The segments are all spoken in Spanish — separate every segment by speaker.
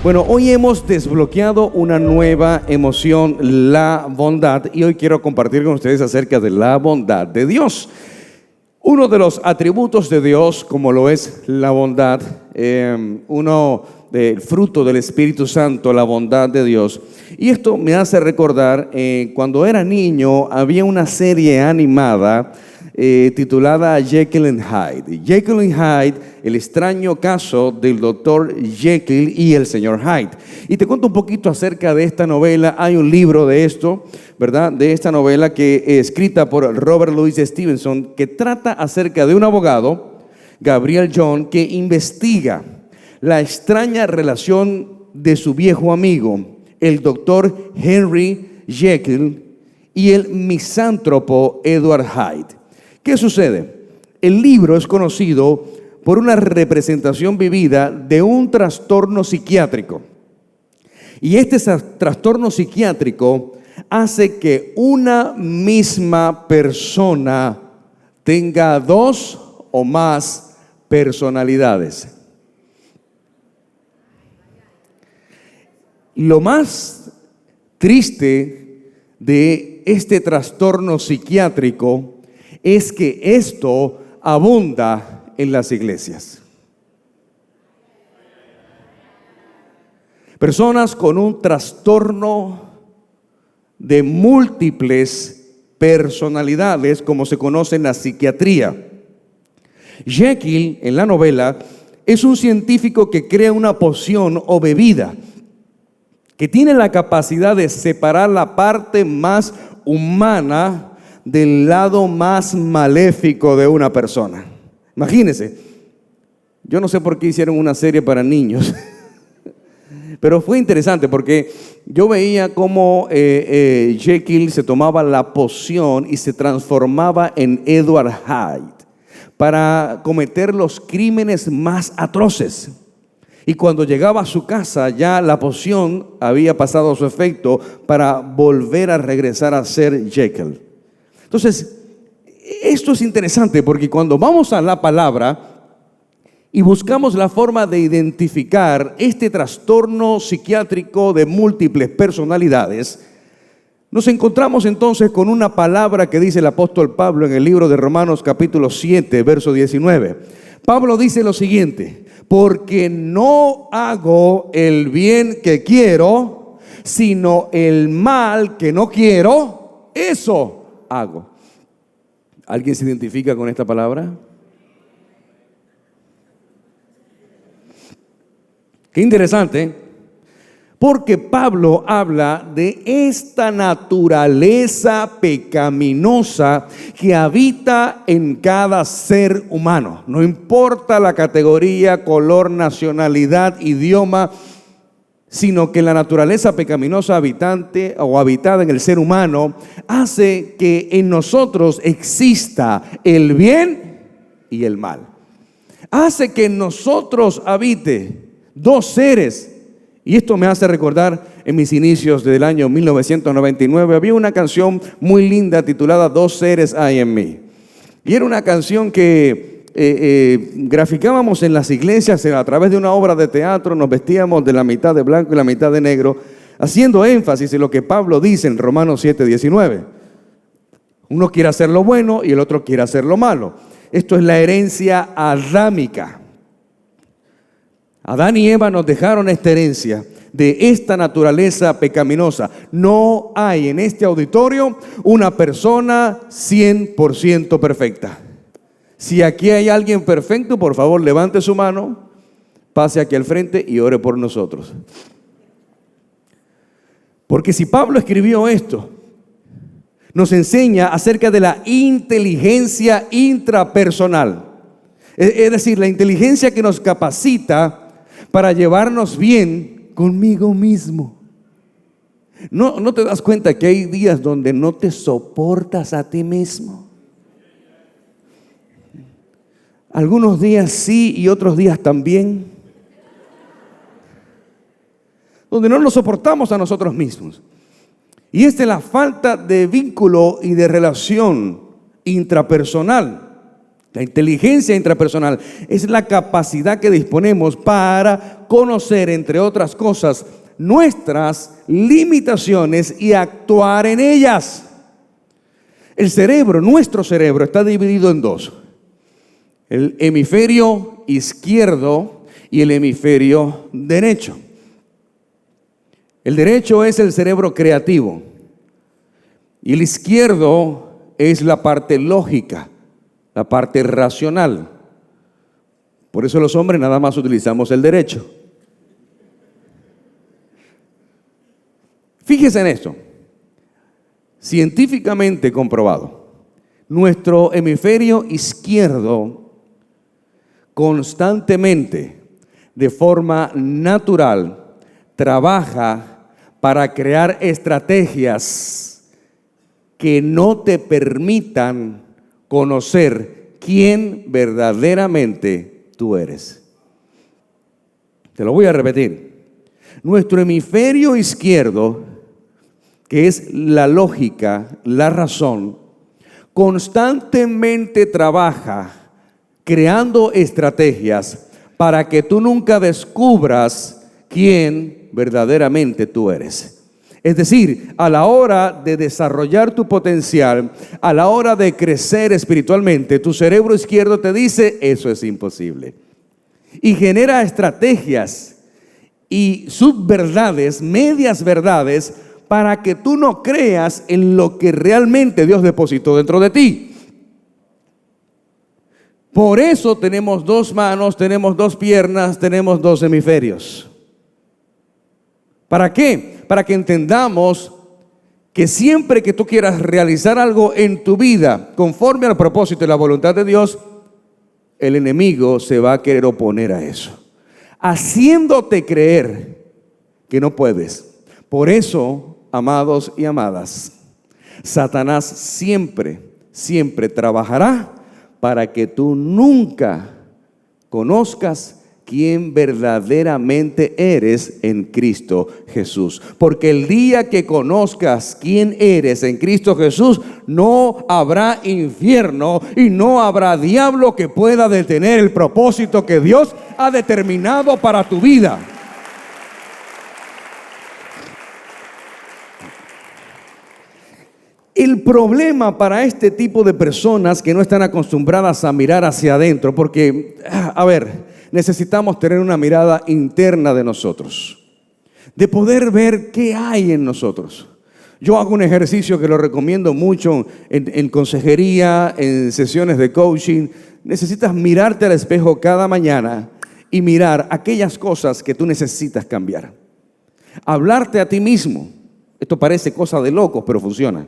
Speaker 1: Bueno, hoy hemos desbloqueado una nueva emoción, la bondad, y hoy quiero compartir con ustedes acerca de la bondad de Dios. Uno de los atributos de Dios, como lo es la bondad, uno del fruto del Espíritu Santo, la bondad de Dios. Y esto me hace recordar, cuando era niño había una serie animada titulada Jekyll and Hyde. Jekyll and Hyde, el extraño caso del doctor Jekyll y el señor Hyde. Y te cuento un poquito acerca de esta novela. Hay un libro de esto, ¿verdad? De esta novela que es escrita por Robert Louis Stevenson, que trata acerca de un abogado, Gabriel John, que investiga la extraña relación de su viejo amigo, el doctor Henry Jekyll, y el misántropo Edward Hyde. ¿Qué sucede? El libro es conocido por una representación vivida de un trastorno psiquiátrico. Y este trastorno psiquiátrico hace que una misma persona tenga dos o más personalidades. Lo más triste de este trastorno psiquiátrico es que esto abunda en las iglesias. Personas con un trastorno de múltiples personalidades, como se conoce en la psiquiatría. Jekyll, en la novela, es un científico que crea una poción o bebida que tiene la capacidad de separar la parte más humana del lado más maléfico de una persona. Imagínense, yo no sé por qué hicieron una serie para niños, pero fue interesante porque yo veía cómo Jekyll se tomaba la poción y se transformaba en Edward Hyde para cometer los crímenes más atroces. Y cuando llegaba a su casa, ya la poción había pasado su efecto para volver a regresar a ser Jekyll. Entonces, esto es interesante porque cuando vamos a la palabra y buscamos la forma de identificar este trastorno psiquiátrico de múltiples personalidades, nos encontramos entonces con una palabra que dice el apóstol Pablo en el libro de Romanos capítulo 7, verso 19. Pablo dice lo siguiente: porque no hago el bien que quiero, sino el mal que no quiero, eso hago. ¿Alguien se identifica con esta palabra? Qué interesante, porque Pablo habla de esta naturaleza pecaminosa que habita en cada ser humano. No importa la categoría, color, nacionalidad, idioma, sino que la naturaleza pecaminosa habitante o habitada en el ser humano hace que en nosotros exista el bien y el mal. Hace que en nosotros habite dos seres. Y esto me hace recordar en mis inicios del año 1999, había una canción muy linda titulada Dos seres hay en mí. Y era una canción que graficábamos en las iglesias a través de una obra de teatro. Nos vestíamos de la mitad de blanco y la mitad de negro, haciendo énfasis en lo que Pablo dice en Romanos 7:19. Uno quiere hacer lo bueno y el otro quiere hacer lo malo. Esto es la herencia adámica. Adán y Eva nos dejaron esta herencia de esta naturaleza pecaminosa. No hay en este auditorio una persona 100% perfecta. Si aquí hay alguien perfecto, por favor levante su mano, pase aquí al frente y ore por nosotros. Porque si Pablo escribió esto, nos enseña acerca de la inteligencia intrapersonal. Es decir, la inteligencia que nos capacita para llevarnos bien conmigo mismo. ¿No te das cuenta que hay días donde no te soportas a ti mismo? Algunos días sí y otros días también. Donde no nos soportamos a nosotros mismos. Y esta es la falta de vínculo y de relación intrapersonal. La inteligencia intrapersonal es la capacidad que disponemos para conocer, entre otras cosas, nuestras limitaciones y actuar en ellas. El cerebro, nuestro cerebro, está dividido en dos: el hemisferio izquierdo y el hemisferio derecho. El derecho es el cerebro creativo y el izquierdo es la parte lógica, la parte racional. Por eso los hombres nada más utilizamos el derecho. Fíjese en esto, científicamente comprobado, nuestro hemisferio izquierdo constantemente, de forma natural, trabaja para crear estrategias que no te permitan conocer quién verdaderamente tú eres. Te lo voy a repetir. Nuestro hemisferio izquierdo, que es la lógica, la razón, constantemente trabaja creando estrategias para que tú nunca descubras quién verdaderamente tú eres. Es decir, a la hora de desarrollar tu potencial, a la hora de crecer espiritualmente, tu cerebro izquierdo te dice: eso es imposible. Y genera estrategias y subverdades, medias verdades, para que tú no creas en lo que realmente Dios depositó dentro de ti. Por eso tenemos dos manos, tenemos dos piernas, tenemos dos hemisferios. ¿Para qué? Para que entendamos que siempre que tú quieras realizar algo en tu vida conforme al propósito y la voluntad de Dios, el enemigo se va a querer oponer a eso, haciéndote creer que no puedes. Por eso, amados y amadas, Satanás siempre trabajará para que tú nunca conozcas quién verdaderamente eres en Cristo Jesús. Porque el día que conozcas quién eres en Cristo Jesús, no habrá infierno y no habrá diablo que pueda detener el propósito que Dios ha determinado para tu vida. El problema para este tipo de personas que no están acostumbradas a mirar hacia adentro, porque, necesitamos tener una mirada interna de nosotros, de poder ver qué hay en nosotros. Yo hago un ejercicio que lo recomiendo mucho en consejería, en sesiones de coaching. Necesitas mirarte al espejo cada mañana y mirar aquellas cosas que tú necesitas cambiar. Hablarte a ti mismo. Esto parece cosa de locos, pero funciona.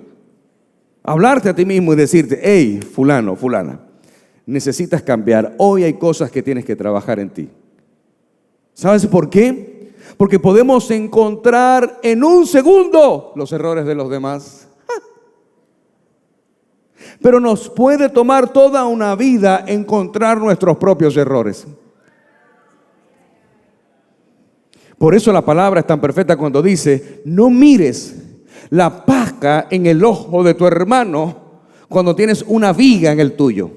Speaker 1: Hablarte a ti mismo y decirte: hey, fulano, fulana, necesitas cambiar. Hoy hay cosas que tienes que trabajar en ti. ¿Sabes por qué? Porque podemos encontrar en un segundo los errores de los demás. Pero nos puede tomar toda una vida encontrar nuestros propios errores. Por eso la palabra es tan perfecta cuando dice: no mires la paja en el ojo de tu hermano cuando tienes una viga en el tuyo.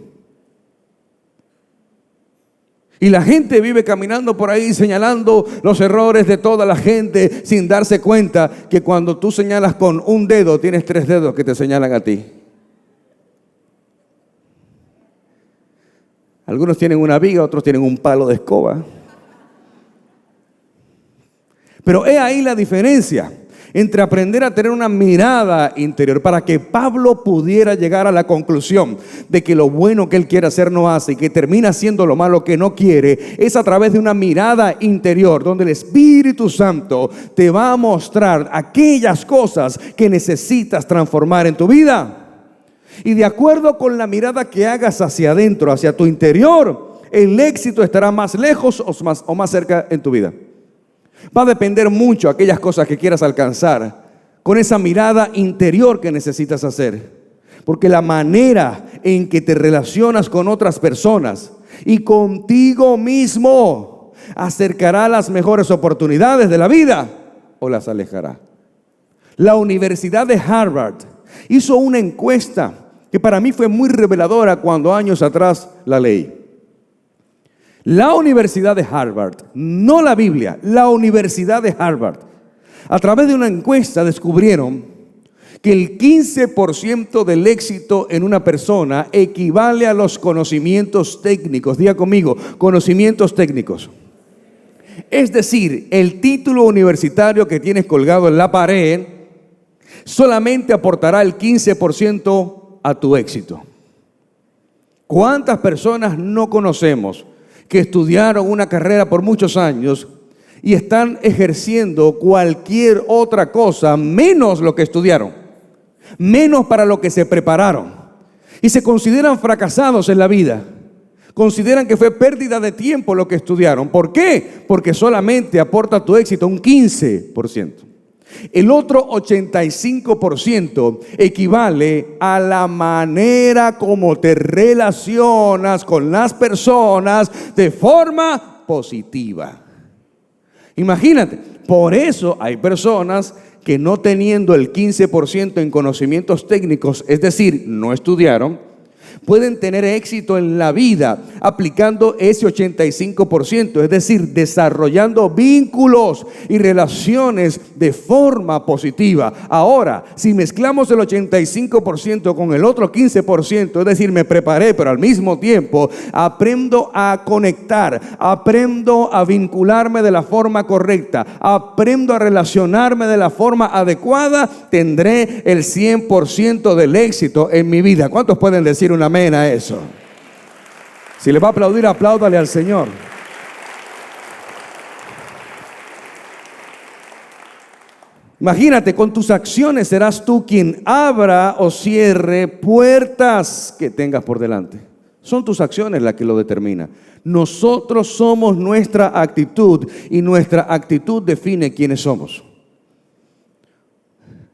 Speaker 1: Y la gente vive caminando por ahí señalando los errores de toda la gente sin darse cuenta que cuando tú señalas con un dedo, tienes 3 dedos que te señalan a ti. Algunos tienen una viga, otros tienen un palo de escoba. Pero he ahí la diferencia entre aprender a tener una mirada interior, para que Pablo pudiera llegar a la conclusión de que lo bueno que él quiere hacer no hace y que termina haciendo lo malo que no quiere, es a través de una mirada interior donde el Espíritu Santo te va a mostrar aquellas cosas que necesitas transformar en tu vida. Y de acuerdo con la mirada que hagas hacia adentro, hacia tu interior, el éxito estará más lejos o más cerca en tu vida. Va a depender mucho aquellas cosas que quieras alcanzar con esa mirada interior que necesitas hacer. Porque la manera en que te relacionas con otras personas y contigo mismo acercará las mejores oportunidades de la vida o las alejará. La Universidad de Harvard hizo una encuesta que para mí fue muy reveladora cuando años atrás la leí. La Universidad de Harvard, no la Biblia, la Universidad de Harvard, a través de una encuesta descubrieron que el 15% del éxito en una persona equivale a los conocimientos técnicos. Diga conmigo, conocimientos técnicos. Es decir, el título universitario que tienes colgado en la pared solamente aportará el 15% a tu éxito. ¿Cuántas personas no conocemos que estudiaron una carrera por muchos años y están ejerciendo cualquier otra cosa menos lo que estudiaron, menos para lo que se prepararon, y se consideran fracasados en la vida? Consideran que fue pérdida de tiempo lo que estudiaron. ¿Por qué? Porque solamente aporta a tu éxito un 15%. El otro 85% equivale a la manera como te relacionas con las personas de forma positiva. Imagínate, por eso hay personas que no teniendo el 15% en conocimientos técnicos, es decir, no estudiaron, pueden tener éxito en la vida aplicando ese 85%, es decir, desarrollando vínculos y relaciones de forma positiva. Ahora, si mezclamos el 85% con el otro 15%, es decir, me preparé, pero al mismo tiempo aprendo a conectar, aprendo a vincularme de la forma correcta, aprendo a relacionarme de la forma adecuada, tendré el 100% del éxito en mi vida. ¿Cuántos pueden decir un amén a eso? Si le va a aplaudir, apláudale al Señor. Imagínate, con tus acciones serás tú quien abra o cierre puertas que tengas por delante. Son tus acciones las que lo determinan. Nosotros somos nuestra actitud y nuestra actitud define quiénes somos.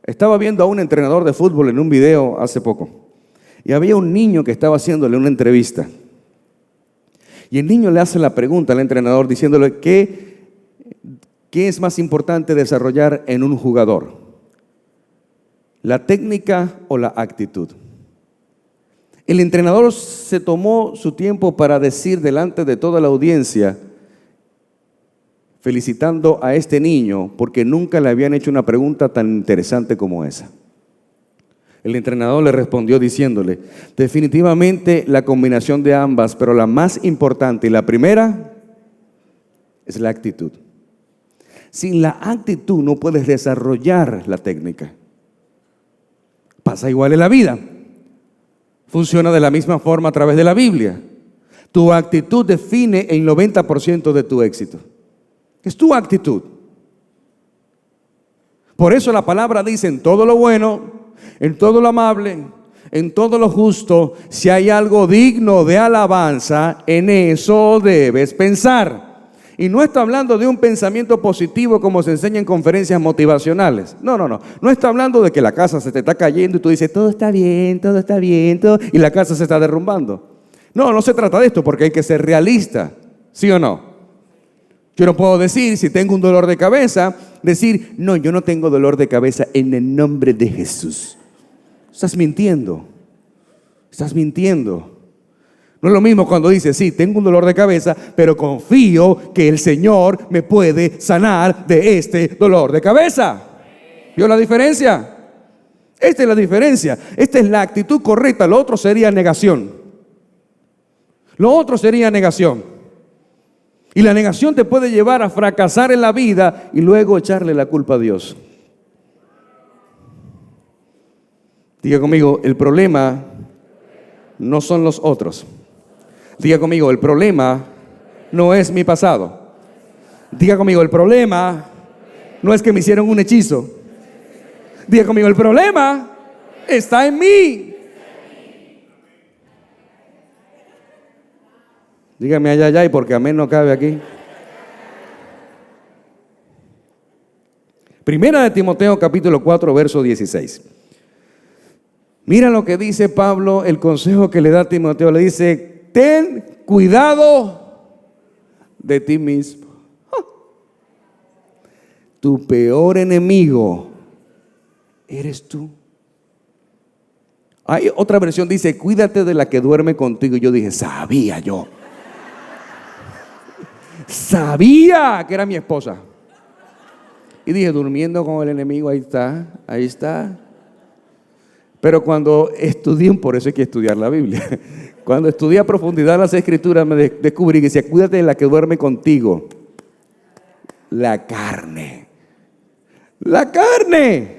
Speaker 1: Estaba viendo a un entrenador de fútbol en un video hace poco y había un niño que estaba haciéndole una entrevista. Y el niño le hace la pregunta al entrenador diciéndole ¿qué es más importante desarrollar en un jugador? ¿La técnica o la actitud? El entrenador se tomó su tiempo para decir delante de toda la audiencia, felicitando a este niño porque nunca le habían hecho una pregunta tan interesante como esa. El entrenador le respondió diciéndole, definitivamente la combinación de ambas, pero la más importante y la primera es la actitud. Sin la actitud no puedes desarrollar la técnica. Pasa igual en la vida. Funciona de la misma forma a través de la Biblia. Tu actitud define el 90% de tu éxito. Es tu actitud. Por eso la palabra dice en todo lo bueno, en todo lo amable, en todo lo justo, si hay algo digno de alabanza, en eso debes pensar. Y no está hablando de un pensamiento positivo como se enseña en conferencias motivacionales. No está hablando de que la casa se te está cayendo y tú dices, todo está bien, y la casa se está derrumbando. No se trata de esto porque hay que ser realista, ¿sí o no? Yo no puedo decir, si tengo un dolor de cabeza, decir, no, yo no tengo dolor de cabeza en el nombre de Jesús. Estás mintiendo. No es lo mismo cuando dices, sí, tengo un dolor de cabeza, pero confío que el Señor me puede sanar de este dolor de cabeza. ¿Vio la diferencia? Esta es la diferencia. Esta es la actitud correcta. Lo otro sería negación. Y la negación te puede llevar a fracasar en la vida y luego echarle la culpa a Dios. Diga conmigo, el problema no son los otros. Diga conmigo, el problema no es mi pasado. Diga conmigo, el problema no es que me hicieron un hechizo. Diga conmigo, el problema está en mí. Dígame ay, porque amén no cabe aquí. Primera de Timoteo capítulo 4 verso 16. Mira lo que dice Pablo, el consejo que le da a Timoteo. Le dice, ten cuidado de ti mismo. Tu peor enemigo eres tú. Hay otra versión, dice, cuídate de la que duerme contigo. Y yo dije, sabía yo. Sabía que era mi esposa. Y dije, durmiendo con el enemigo, ahí está, ahí está. Pero cuando estudié, por eso hay que estudiar la Biblia. Cuando estudié a profundidad las Escrituras, me descubrí que decía, cuídate de la que duerme contigo. La carne. La carne.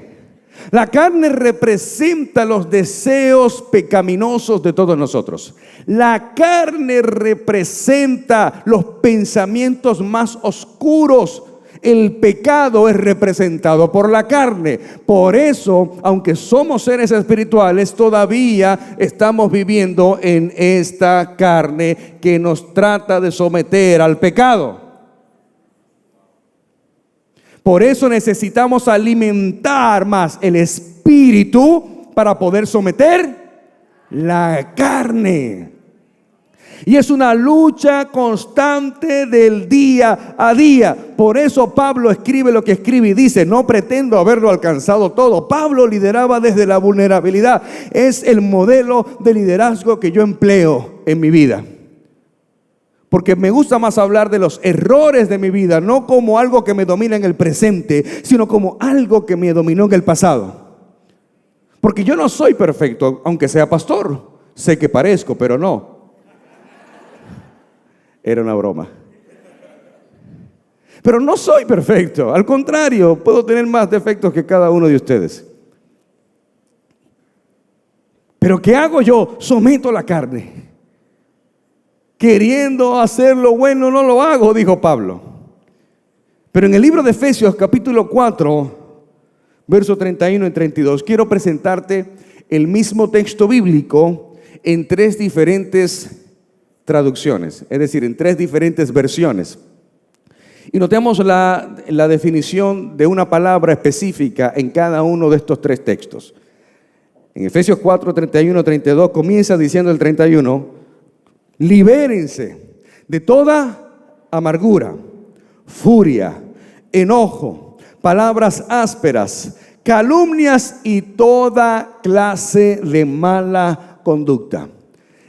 Speaker 1: La carne representa los deseos pecaminosos de todos nosotros. La carne representa los pensamientos más oscuros. El pecado es representado por la carne. Por eso, aunque somos seres espirituales, todavía estamos viviendo en esta carne que nos trata de someter al pecado. Por eso necesitamos alimentar más el espíritu para poder someter la carne. Y es una lucha constante del día a día. Por eso Pablo escribe lo que escribe y dice, no pretendo haberlo alcanzado todo. Pablo lideraba desde la vulnerabilidad. Es el modelo de liderazgo que yo empleo en mi vida. Porque me gusta más hablar de los errores de mi vida, no como algo que me domina en el presente, sino como algo que me dominó en el pasado. Porque yo no soy perfecto, aunque sea pastor. Sé que parezco, pero no. Era una broma. Pero no soy perfecto. Al contrario, puedo tener más defectos que cada uno de ustedes. Pero ¿qué hago yo? Someto la carne. Queriendo hacer lo bueno, no lo hago, dijo Pablo. Pero en el libro de Efesios, capítulo 4, verso 31 y 32, quiero presentarte el mismo texto bíblico en tres diferentes traducciones, es decir, en tres diferentes versiones. Y notemos la definición de una palabra específica en cada uno de estos tres textos. En Efesios 4, 31, 32 comienza diciendo el 31, libérense de toda amargura, furia, enojo, palabras ásperas, calumnias y toda clase de mala conducta.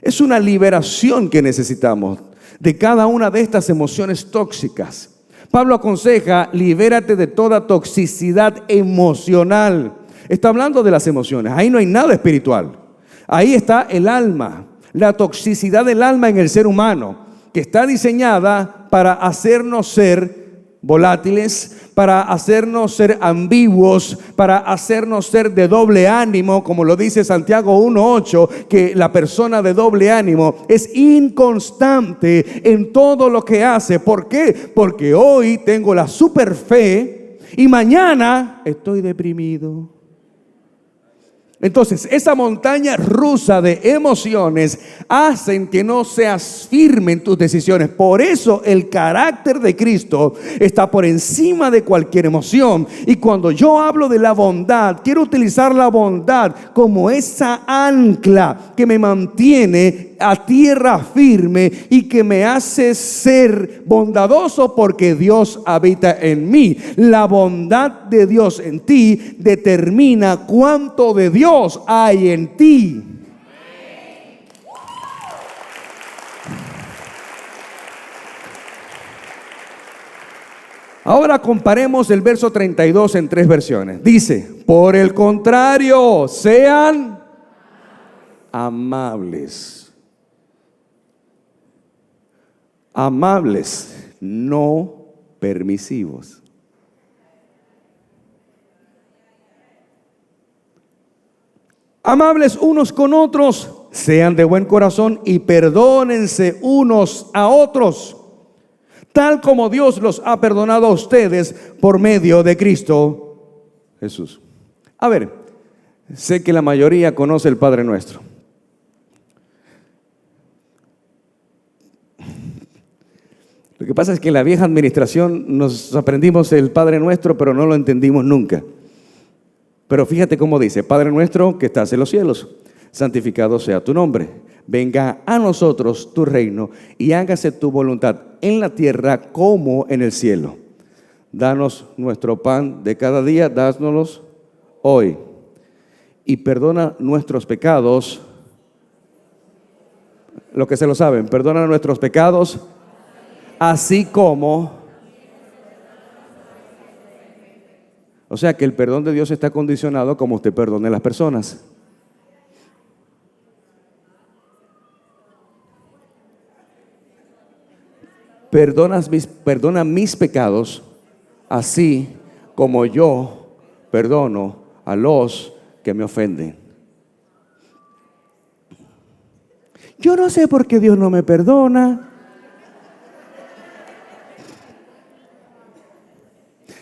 Speaker 1: Es una liberación que necesitamos de cada una de estas emociones tóxicas. Pablo aconseja, libérate de toda toxicidad emocional. Está hablando de las emociones. Ahí no hay nada espiritual. Ahí está el alma, la toxicidad del alma en el ser humano, que está diseñada para hacernos ser volátiles, para hacernos ser ambiguos, para hacernos ser de doble ánimo, como lo dice Santiago 1:8, que la persona de doble ánimo es inconstante en todo lo que hace. ¿Por qué? Porque hoy tengo la super fe y mañana estoy deprimido. Entonces, esa montaña rusa de emociones hacen que no seas firme en tus decisiones. Por eso el carácter de Cristo está por encima de cualquier emoción. Y cuando yo hablo de la bondad, quiero utilizar la bondad como esa ancla que me mantiene a tierra firme y que me hace ser bondadoso porque Dios habita en mí. La bondad de Dios en ti determina cuánto de Dios hay en ti. Ahora comparemos el verso 32 en tres versiones. Dice, por el contrario, sean amables. Amables, no permisivos. Amables unos con otros, sean de buen corazón y perdónense unos a otros, tal como Dios los ha perdonado a ustedes por medio de Cristo Jesús. A ver, sé que la mayoría conoce el Padre Nuestro. Lo que pasa es que en la vieja administración nos aprendimos el Padre Nuestro, pero no lo entendimos nunca. Pero fíjate cómo dice, Padre nuestro que estás en los cielos, santificado sea tu nombre. Venga a nosotros tu reino y hágase tu voluntad en la tierra como en el cielo. Danos nuestro pan de cada día, dánoslo hoy. y perdona nuestros pecados. Los que se lo saben, perdona nuestros pecados, así como. O sea que el perdón de Dios está condicionado como usted perdone a las personas. Perdona mis pecados, así como yo perdono a los que me ofenden. Yo no sé por qué Dios no me perdona.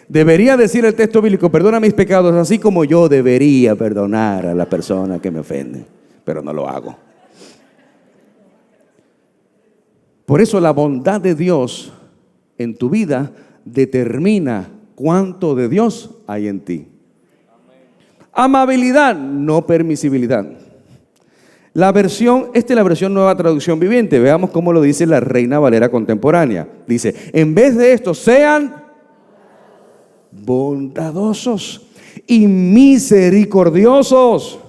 Speaker 1: Debería decir el texto bíblico, perdona mis pecados, así como yo debería perdonar a la persona que me ofende, pero no lo hago. Por eso la bondad de Dios en tu vida determina cuánto de Dios hay en ti. Amabilidad, no permisibilidad. Esta es la versión Nueva Traducción Viviente. Veamos cómo lo dice la Reina Valera contemporánea. Dice, en vez de esto, sean bondadosos y misericordiosos.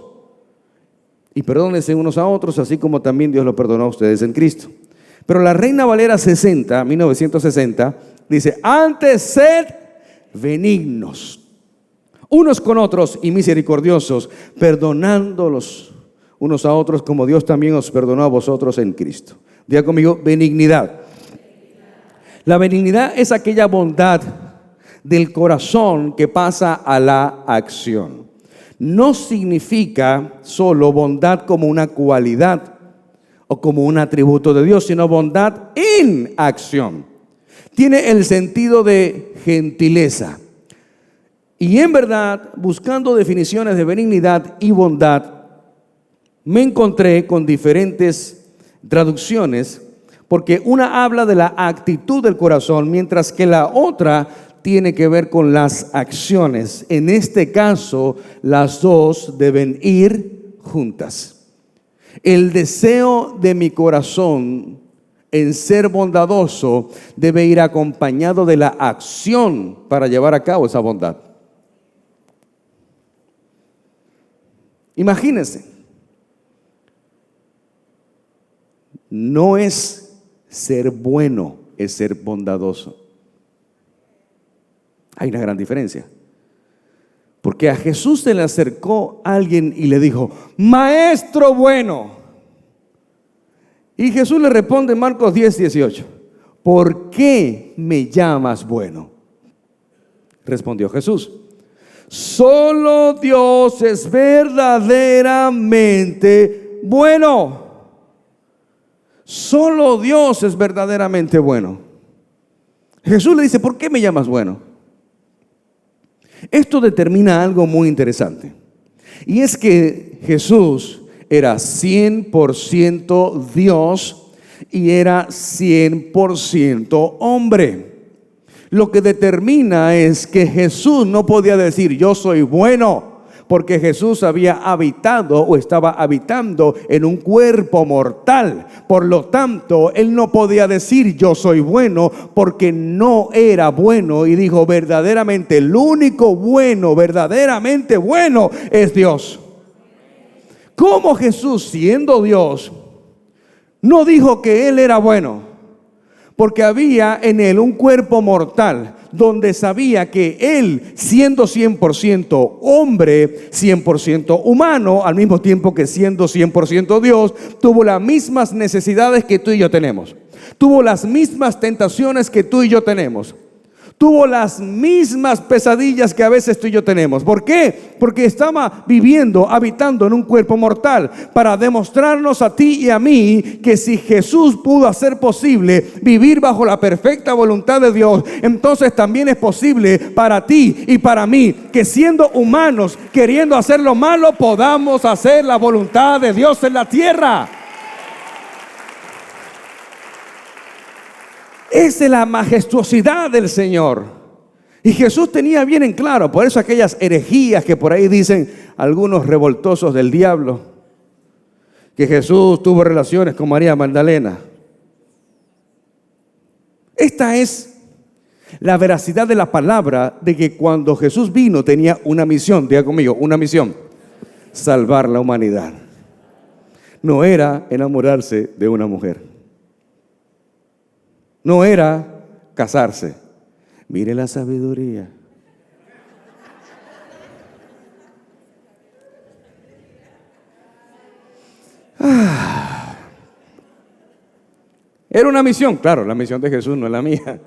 Speaker 1: Y perdónense unos a otros, así como también Dios lo perdonó a ustedes en Cristo. Pero la Reina Valera 1960, dice, antes sed benignos unos con otros y misericordiosos, perdonándolos unos a otros como Dios también os perdonó a vosotros en Cristo. Diga conmigo, benignidad. La benignidad es aquella bondad del corazón que pasa a la acción. No significa solo bondad como una cualidad o como un atributo de Dios, sino bondad en acción. Tiene el sentido de gentileza. Y en verdad, buscando definiciones de benignidad y bondad, me encontré con diferentes traducciones, porque una habla de la actitud del corazón, mientras que la otra tiene que ver con las acciones. En este caso, las dos deben ir juntas. El deseo de mi corazón en ser bondadoso debe ir acompañado de la acción para llevar a cabo esa bondad. Imagínense, no es ser bueno, es ser bondadoso. Hay una gran diferencia. Porque a Jesús se le acercó alguien y le dijo, maestro bueno. Y Jesús le responde en Marcos 10:18, ¿por qué me llamas bueno? Respondió Jesús, solo Dios es verdaderamente bueno. Solo Dios es verdaderamente bueno. Jesús le dice, ¿por qué me llamas bueno? Esto determina algo muy interesante. Y es que Jesús era 100% Dios y era 100% hombre. Lo que determina es que Jesús no podía decir yo soy bueno, porque Jesús había habitado o estaba habitando en un cuerpo mortal. Por lo tanto, Él no podía decir yo soy bueno, porque no era bueno. Y dijo, verdaderamente, el único bueno, verdaderamente bueno es Dios. ¿Cómo Jesús, siendo Dios, no dijo que Él era bueno? Porque había en Él un cuerpo mortal, donde sabía que Él, siendo 100% hombre, 100% humano, al mismo tiempo que siendo 100% Dios, tuvo las mismas necesidades que tú y yo tenemos. Tuvo las mismas tentaciones que tú y yo tenemos. Tuvo las mismas pesadillas que a veces tú y yo tenemos. ¿Por qué? Porque estaba viviendo, habitando en un cuerpo mortal, para demostrarnos a ti y a mí que si Jesús pudo hacer posible vivir bajo la perfecta voluntad de Dios, entonces también es posible para ti y para mí que, siendo humanos, queriendo hacer lo malo, podamos hacer la voluntad de Dios en la tierra. Esa es la majestuosidad del Señor. Y Jesús tenía bien en claro. Por eso aquellas herejías que por ahí dicen algunos revoltosos del diablo, que Jesús tuvo relaciones con María Magdalena. Esta es la veracidad de la palabra, de que cuando Jesús vino tenía una misión. Diga conmigo, una misión. salvar la humanidad. No era enamorarse de una mujer. No era casarse. Mire la sabiduría. Era una misión, claro, la misión de Jesús no es la mía.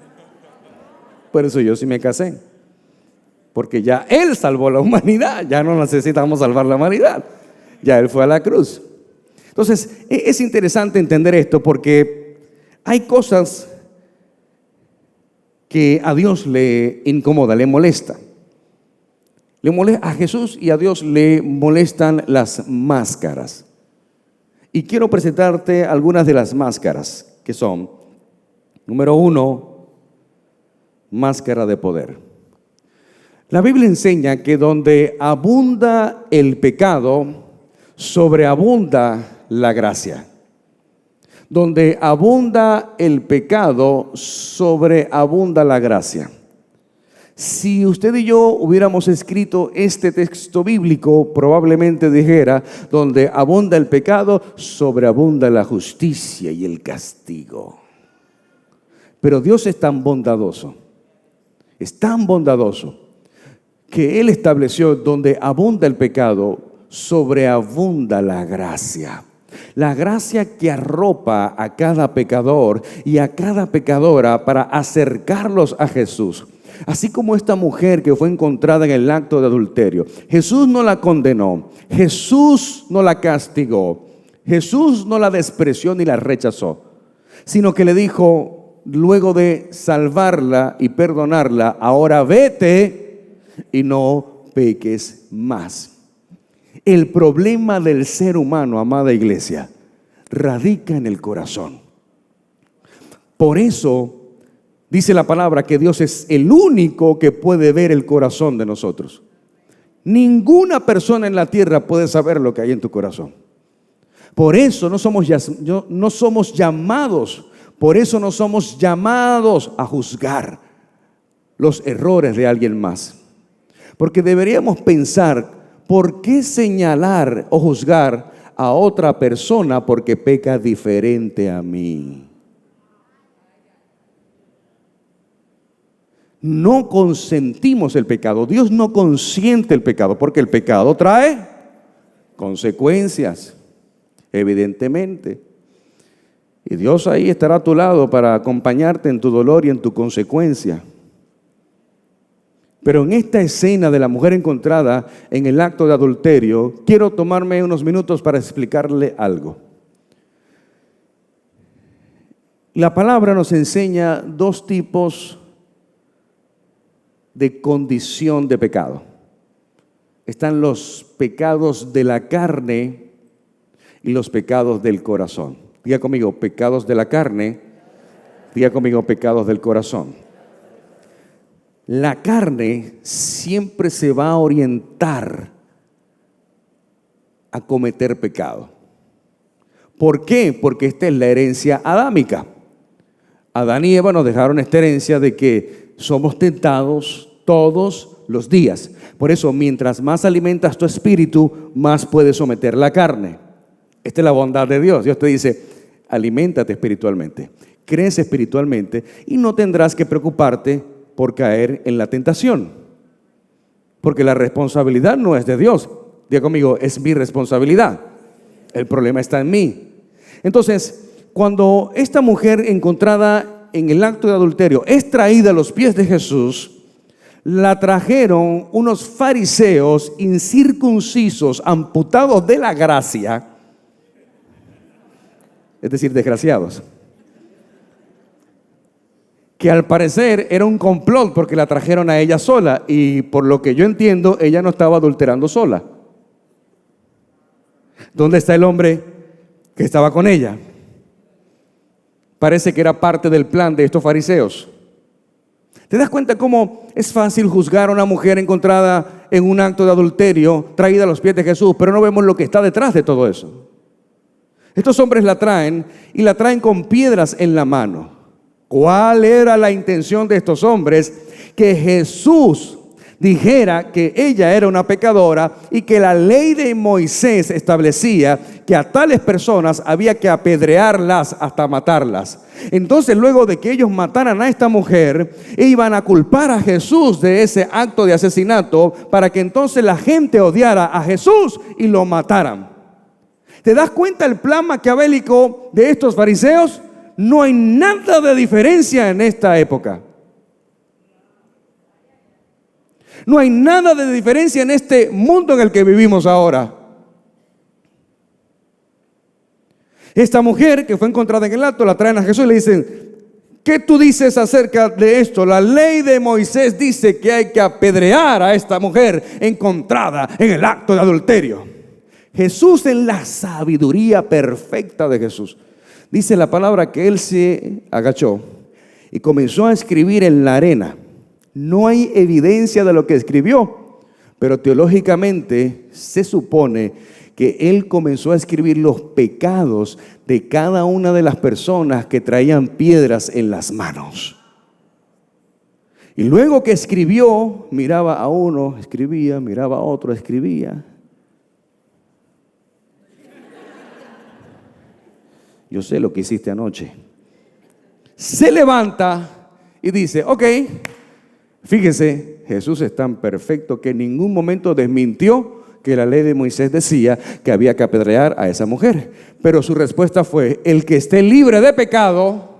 Speaker 1: Por eso yo sí me casé. Porque ya Él salvó la humanidad, ya no necesitamos salvar la humanidad. Ya Él fue a la cruz. Entonces, es interesante entender esto porque hay cosas que a Dios le incomoda, le molesta. A Jesús y a Dios le molestan las máscaras. Y quiero presentarte algunas de las máscaras que son, número 1, máscara de poder. La Biblia enseña que donde abunda el pecado, sobreabunda la gracia. Donde abunda el pecado, sobreabunda la gracia. Si usted y yo hubiéramos escrito este texto bíblico, probablemente dijera, donde abunda el pecado, sobreabunda la justicia y el castigo. Pero Dios es tan bondadoso, que Él estableció donde abunda el pecado, sobreabunda la gracia. La gracia que arropa a cada pecador y a cada pecadora para acercarlos a Jesús. Así como esta mujer que fue encontrada en el acto de adulterio. Jesús no la condenó, Jesús no la castigó, Jesús no la despreció ni la rechazó, sino que le dijo, luego de salvarla y perdonarla, ahora vete y no peques más. El problema del ser humano, amada iglesia, radica en el corazón. Por eso dice la palabra que Dios es el único que puede ver el corazón de nosotros. Ninguna persona en la tierra puede saber lo que hay en tu corazón. Por eso no somos llamados a juzgar los errores de alguien más. Porque deberíamos pensar, ¿por qué señalar o juzgar a otra persona porque peca diferente a mí? No consentimos el pecado. Dios no consiente el pecado porque el pecado trae consecuencias, evidentemente. Y Dios ahí estará a tu lado para acompañarte en tu dolor y en tu consecuencia. Pero en esta escena de la mujer encontrada en el acto de adulterio, quiero tomarme unos minutos para explicarle algo. La palabra nos enseña dos tipos de condición de pecado. Están los pecados de la carne y los pecados del corazón. Diga conmigo, pecados de la carne. Diga conmigo, pecados del corazón. La carne siempre se va a orientar a cometer pecado. ¿Por qué? Porque esta es la herencia adámica. Adán y Eva nos dejaron esta herencia de que somos tentados todos los días. Por eso, mientras más alimentas tu espíritu, más puedes someter la carne. Esta es la bondad de Dios. Dios te dice, aliméntate espiritualmente, crece espiritualmente y no tendrás que preocuparte por caer en la tentación. Porque la responsabilidad no es de Dios. Diga conmigo, es mi responsabilidad. El problema está en mí. Entonces, cuando esta mujer encontrada en el acto de adulterio es traída a los pies de Jesús, la trajeron unos fariseos incircuncisos, amputados de la gracia, es decir, desgraciados, que al parecer era un complot porque la trajeron a ella sola y por lo que yo entiendo, ella no estaba adulterando sola. ¿Dónde está el hombre que estaba con ella? Parece que era parte del plan de estos fariseos. ¿Te das cuenta cómo es fácil juzgar a una mujer encontrada en un acto de adulterio, traída a los pies de Jesús, pero no vemos lo que está detrás de todo eso? Estos hombres la traen y la traen con piedras en la mano. ¿Cuál era la intención de estos hombres? Que Jesús dijera que ella era una pecadora y que la ley de Moisés establecía que a tales personas había que apedrearlas hasta matarlas. Entonces, luego de que ellos mataran a esta mujer, iban a culpar a Jesús de ese acto de asesinato para que entonces la gente odiara a Jesús y lo mataran. ¿Te das cuenta el plan maquiavélico de estos fariseos? No hay nada de diferencia en esta época. No hay nada de diferencia en este mundo en el que vivimos ahora. Esta mujer que fue encontrada en el acto, la traen a Jesús y le dicen: ¿qué tú dices acerca de esto? La ley de Moisés dice que hay que apedrear a esta mujer encontrada en el acto de adulterio. Jesús, en la sabiduría perfecta de Jesús, dice la palabra que él se agachó y comenzó a escribir en la arena. No hay evidencia de lo que escribió, pero teológicamente se supone que él comenzó a escribir los pecados de cada una de las personas que traían piedras en las manos. Y luego que escribió, miraba a uno, escribía, miraba a otro, escribía. Yo sé lo que hiciste anoche. Se levanta y dice: ok, fíjese, Jesús es tan perfecto que en ningún momento desmintió que la ley de Moisés decía que había que apedrear a esa mujer. Pero su respuesta fue: el que esté libre de pecado,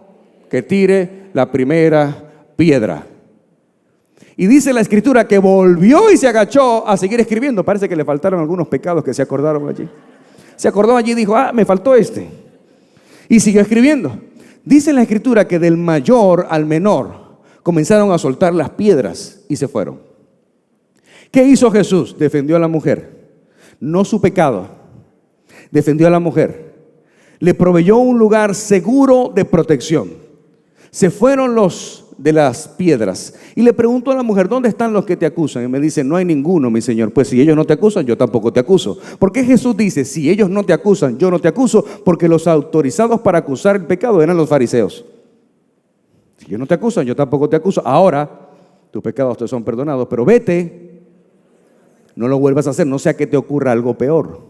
Speaker 1: que tire la primera piedra. Y dice la escritura que volvió y se agachó a seguir escribiendo. Parece que le faltaron algunos pecados que se acordaron allí. Se acordó allí y dijo: me faltó este. Y siguió escribiendo. Dice la escritura que del mayor al menor comenzaron a soltar las piedras y se fueron. ¿Qué hizo Jesús? Defendió a la mujer, no su pecado. Defendió a la mujer. Le proveyó un lugar seguro de protección. Se fueron los de las piedras y le preguntó a la mujer: ¿dónde están los que te acusan? Y me dice: no hay ninguno, mi Señor. Pues si ellos no te acusan, yo tampoco te acuso. ¿Por qué Jesús dice: si ellos no te acusan, yo no te acuso? Porque los autorizados para acusar el pecado eran los fariseos. Si ellos no te acusan, yo tampoco te acuso. Ahora tus pecados te son perdonados, pero vete, no lo vuelvas a hacer, no sea que te ocurra algo peor.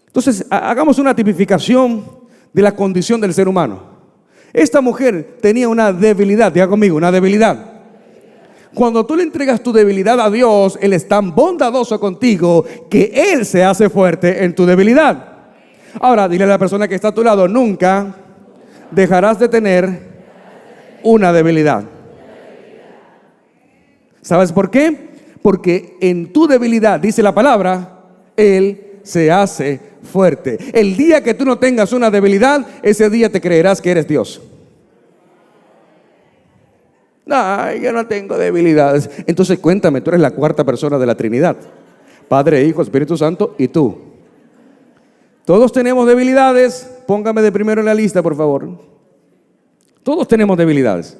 Speaker 1: Entonces, hagamos una tipificación de la condición del ser humano. Esta mujer tenía una debilidad, diga conmigo, una debilidad. Cuando tú le entregas tu debilidad a Dios, Él es tan bondadoso contigo que Él se hace fuerte en tu debilidad. Ahora, dile a la persona que está a tu lado: nunca dejarás de tener una debilidad. ¿Sabes por qué? Porque en tu debilidad, dice la palabra, Él se hace fuerte. El día que tú no tengas una debilidad, ese día te creerás que eres Dios. Ay, yo no tengo debilidades. Entonces cuéntame, tú eres la cuarta persona de la Trinidad: Padre, Hijo, Espíritu Santo y tú. Todos tenemos debilidades. Póngame de primero en la lista, por favor. Todos tenemos debilidades.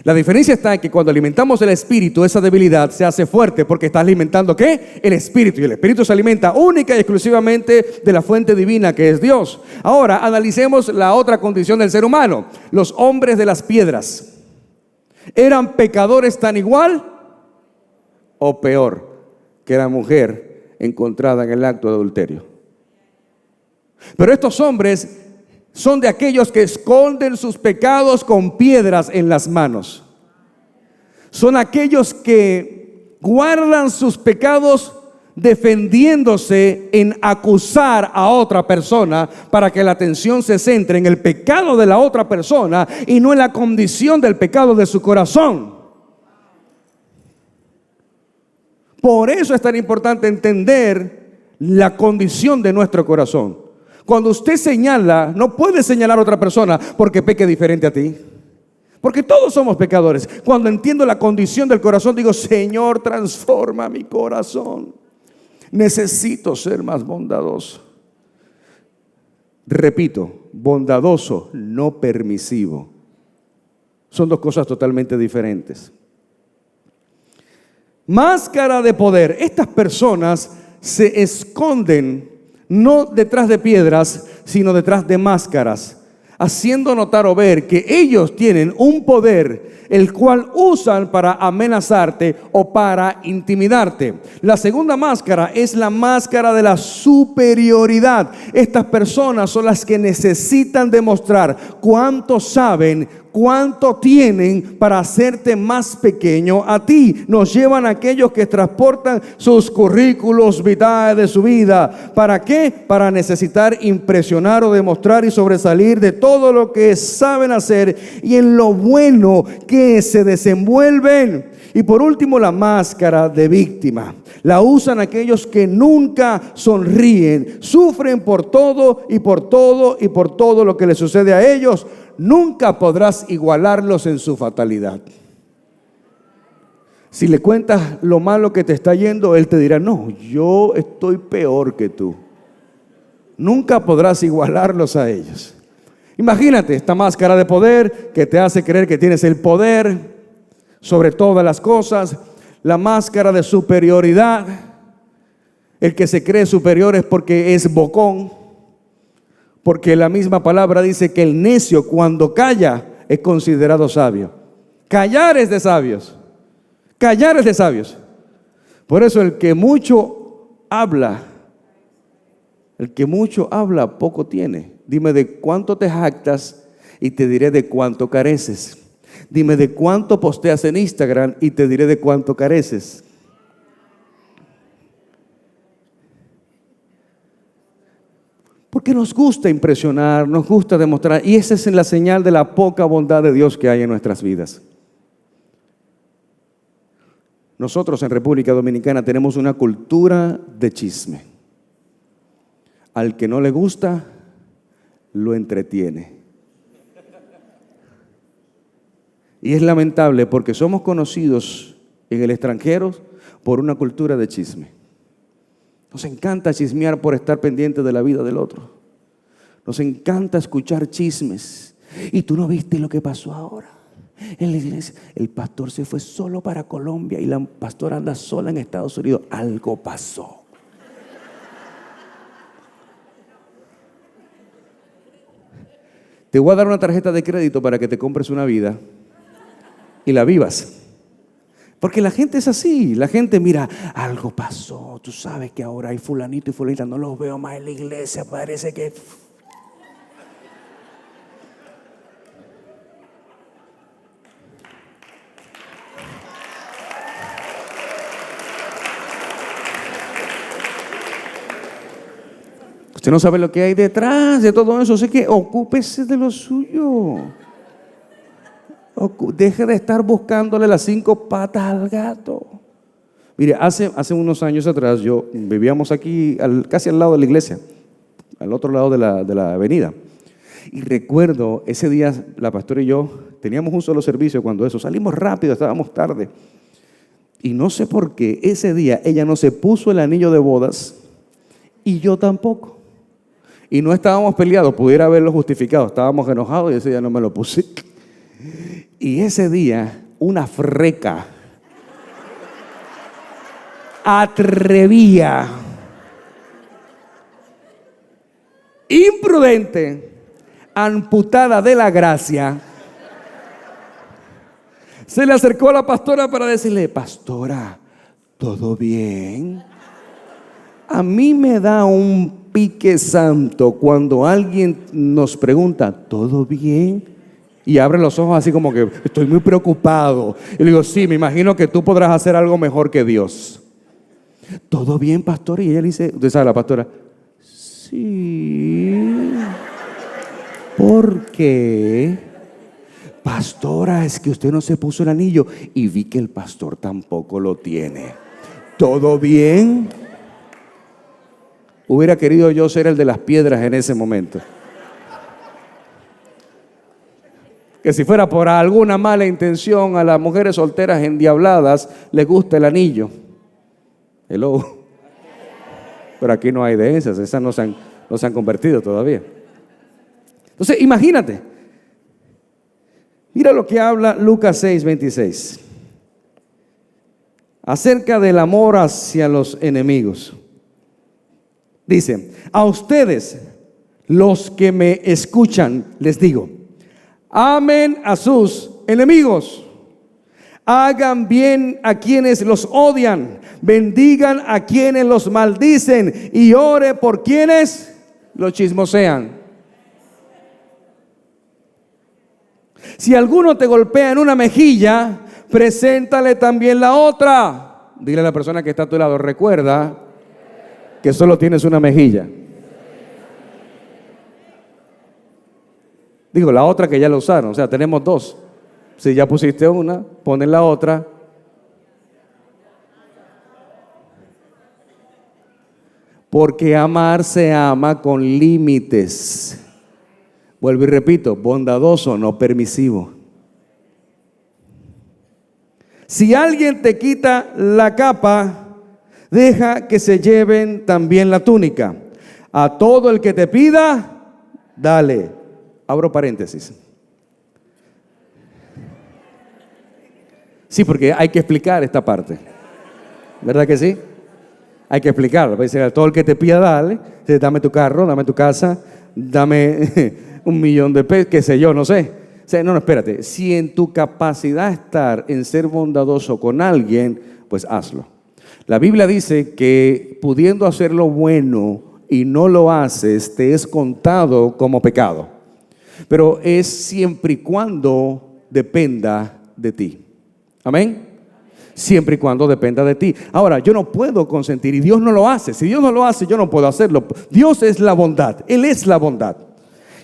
Speaker 1: La diferencia está en que cuando alimentamos el espíritu, esa debilidad se hace fuerte porque está alimentando ¿qué? El espíritu. Y el espíritu se alimenta única y exclusivamente de la fuente divina que es Dios. Ahora analicemos la otra condición del ser humano: los hombres de las piedras. ¿Eran pecadores tan igual o peor que la mujer encontrada en el acto de adulterio? Pero estos hombres son de aquellos que esconden sus pecados con piedras en las manos. Son aquellos que guardan sus pecados defendiéndose en acusar a otra persona para que la atención se centre en el pecado de la otra persona y no en la condición del pecado de su corazón. Por eso es tan importante entender la condición de nuestro corazón. Cuando usted señala, no puede señalar a otra persona porque peque diferente a ti. Porque todos somos pecadores. Cuando entiendo la condición del corazón, digo: Señor, transforma mi corazón. Necesito ser más bondadoso. Repito, bondadoso, no permisivo. Son dos cosas totalmente diferentes. Máscara de poder. Estas personas se esconden no detrás de piedras, sino detrás de máscaras. haciendo notar o ver que ellos tienen un poder el cual usan para amenazarte o para intimidarte. La segunda máscara es la máscara de la superioridad. Estas personas son las que necesitan demostrar cuánto saben, cuánto tienen para hacerte más pequeño a ti. Nos llevan a aquellos que transportan sus currículos vitales de su vida. ¿Para qué? Para necesitar impresionar o demostrar y sobresalir de todo lo que saben hacer y en lo bueno que se desenvuelven. Y por último, la máscara de víctima. La usan aquellos que nunca sonríen, sufren por todo y por todo y por todo lo que les sucede a ellos. Nunca podrás igualarlos en su fatalidad. Si le cuentas lo malo que te está yendo, él te dirá: no, yo estoy peor que tú. Nunca podrás igualarlos a ellos. Imagínate esta máscara de poder que te hace creer que tienes el poder sobre todas las cosas. La máscara de superioridad. El que se cree superior es porque es bocón. Porque la misma palabra dice que el necio cuando calla es considerado sabio. Callar es de sabios. Callar es de sabios. Por eso el que mucho habla, poco tiene. Dime de cuánto te jactas y te diré de cuánto careces. Dime de cuánto posteas en Instagram y te diré de cuánto careces. Porque nos gusta impresionar, nos gusta demostrar, y esa es la señal de la poca bondad de Dios que hay en nuestras vidas. Nosotros en República Dominicana tenemos una cultura de chisme. Al que no le gusta, lo entretiene. Y es lamentable porque somos conocidos en el extranjero por una cultura de chisme. Nos encanta chismear por estar pendiente de la vida del otro. Nos encanta escuchar chismes. Y tú no viste lo que pasó ahora en la iglesia. El pastor se fue solo para Colombia y la pastora anda sola en Estados Unidos. Algo pasó. Te voy a dar una tarjeta de crédito para que te compres una vida y la vivas. Porque la gente es así. La gente mira, algo pasó. Tú sabes que ahora hay fulanito y fulanita. No los veo más en la iglesia. Parece que... Usted no sabe lo que hay detrás de todo eso. Así que ocúpese de lo suyo. Deje de estar buscándole las 5 patas al gato. Mire, hace unos años atrás vivíamos aquí casi al lado de la iglesia, al otro lado de la avenida. Y recuerdo ese día la pastora y yo teníamos un solo servicio cuando salimos rápido, estábamos tarde. Y no sé por qué ese día ella no se puso el anillo de bodas y yo tampoco. Y no estábamos peleados, pudiera haberlo justificado, estábamos enojados y ese día no me lo puse. Y ese día, una freca atrevía, imprudente, amputada de la gracia, se le acercó a la pastora para decirle: pastora, ¿todo bien? A mí me da un pique santo cuando alguien nos pregunta: ¿todo bien? Y abre los ojos así como que estoy muy preocupado. Y le digo: sí, me imagino que tú podrás hacer algo mejor que Dios. ¿Todo bien, pastor? Y ella le dice, usted sabe, la pastora: sí. ¿Por qué? Pastora, es que usted no se puso el anillo. Y vi que el pastor tampoco lo tiene. ¿Todo bien? Hubiera querido yo ser el de las piedras en ese momento. Que si fuera por alguna mala intención, a las mujeres solteras endiabladas les gusta el anillo. Hello. Pero aquí no hay de esas no se han convertido todavía. Entonces, imagínate. Mira lo que habla Lucas 6:26. Acerca del amor hacia los enemigos. Dice: a ustedes los que me escuchan, les digo, amen a sus enemigos, hagan bien a quienes los odian, bendigan a quienes los maldicen y ore por quienes los chismosean. Si alguno te golpea en una mejilla, preséntale también la otra. Dile a la persona que está a tu lado, recuerda que solo tienes una mejilla. Digo, la otra que ya la usaron, o sea, tenemos dos. Si ya pusiste una, pones la otra. Porque amar se ama con límites. Vuelvo y repito, bondadoso, no permisivo. Si alguien te quita la capa, deja que se lleven también la túnica. A todo el que te pida, dale. Abro paréntesis. Sí, porque hay que explicar esta parte. ¿Verdad que sí? Hay que explicarlo. A todo el que te pida, dale. Dame tu carro, dame tu casa, dame $1,000,000 qué sé yo, no sé. O sea, no, espérate. Si en tu capacidad estar en ser bondadoso con alguien, pues hazlo. La Biblia dice que pudiendo hacer lo bueno y no lo haces, te es contado como pecado. Pero es siempre y cuando dependa de ti. Amén. Siempre y cuando dependa de ti. Ahora, yo no puedo consentir y Dios no lo hace. Si Dios no lo hace, yo no puedo hacerlo. Dios es la bondad. Él es la bondad.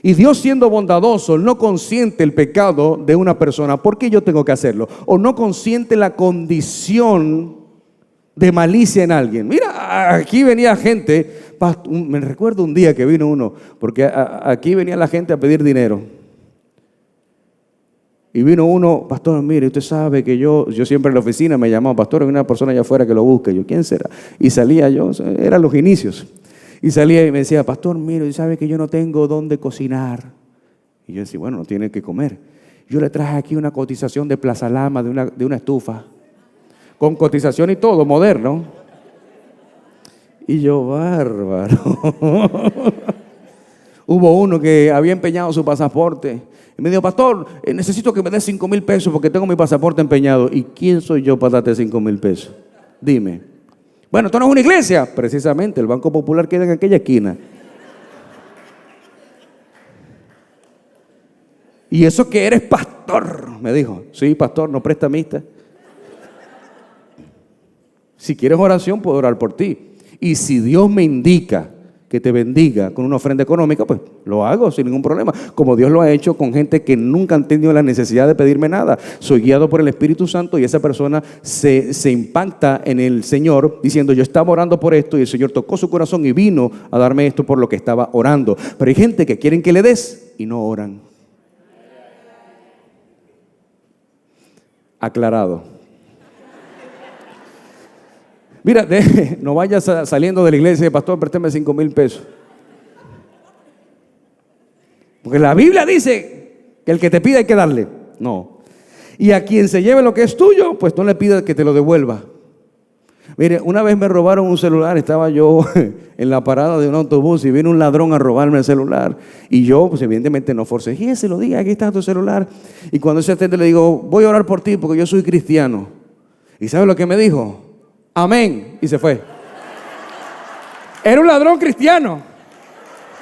Speaker 1: Y Dios, siendo bondadoso, no consiente el pecado de una persona. ¿Por qué yo tengo que hacerlo? O no consiente la condición de malicia en alguien. Mira, aquí venía gente. Me recuerdo un día que vino uno, porque aquí venía la gente a pedir dinero. Y vino uno, pastor, mire, usted sabe que yo siempre en la oficina me llamaba, pastor, hay una persona allá afuera que lo busque. Yo, ¿quién será? Y salía yo, eran los inicios. Y salía y me decía, pastor, mire, usted sabe que yo no tengo dónde cocinar. Y yo decía, bueno, no tiene que comer. Yo le traje aquí una cotización de Plaza Lama, de una estufa, con cotización y todo, moderno. Y yo, bárbaro. Hubo uno que había empeñado su pasaporte. Y me dijo, pastor, necesito que me des $5,000 porque tengo mi pasaporte empeñado. ¿Y quién soy yo para darte $5,000? Dime. Bueno, esto no es una iglesia. Precisamente, el Banco Popular queda en aquella esquina. Y eso que eres pastor, me dijo. Sí, pastor, no prestamista. Si quieres oración, puedo orar por ti. Y si Dios me indica que te bendiga con una ofrenda económica, pues lo hago sin ningún problema. Como Dios lo ha hecho con gente que nunca han tenido la necesidad de pedirme nada. Soy guiado por el Espíritu Santo y esa persona se impacta en el Señor diciendo, yo estaba orando por esto y el Señor tocó su corazón y vino a darme esto por lo que estaba orando. Pero hay gente que quieren que le des y no oran. Aclarado. Mira, no vayas saliendo de la iglesia y pastor, préstame $5,000. Porque la Biblia dice que el que te pida hay que darle. No. Y a quien se lleve lo que es tuyo, pues no le pidas que te lo devuelva. Mire, una vez me robaron un celular, estaba yo en la parada de un autobús y vino un ladrón a robarme el celular. Y yo, pues evidentemente no forcejeé, se lo dije, aquí está tu celular. Y cuando ese atende le digo, voy a orar por ti porque yo soy cristiano. ¿Y sabe lo que me dijo? Amén. Y se fue. Era un ladrón cristiano.